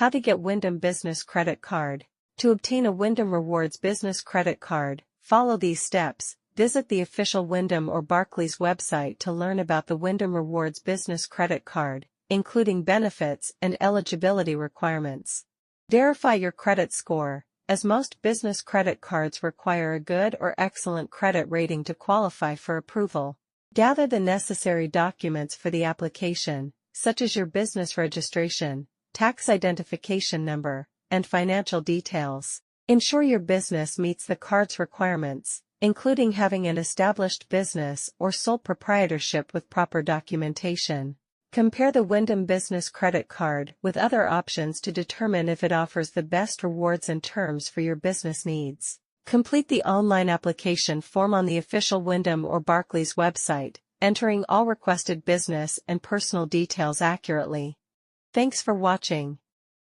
How to get Wyndham Business Credit Card. To obtain a Wyndham Rewards Business Credit Card, follow these steps. Visit the official Wyndham or Barclays website to learn about the Wyndham Rewards Business Credit Card, including benefits and eligibility requirements. Verify your credit score, as most business credit cards require a good or excellent credit rating to qualify for approval. Gather the necessary documents for the application, such as your business registration, tax identification number, and financial details. Ensure your business meets the card's requirements, including having an established business or sole proprietorship with proper documentation. Compare the Wyndham Business Credit Card with other options to determine if it offers the best rewards and terms for your business needs. Complete the online application form on the official Wyndham or Barclays website, entering all requested business and personal details accurately. Thanks for watching.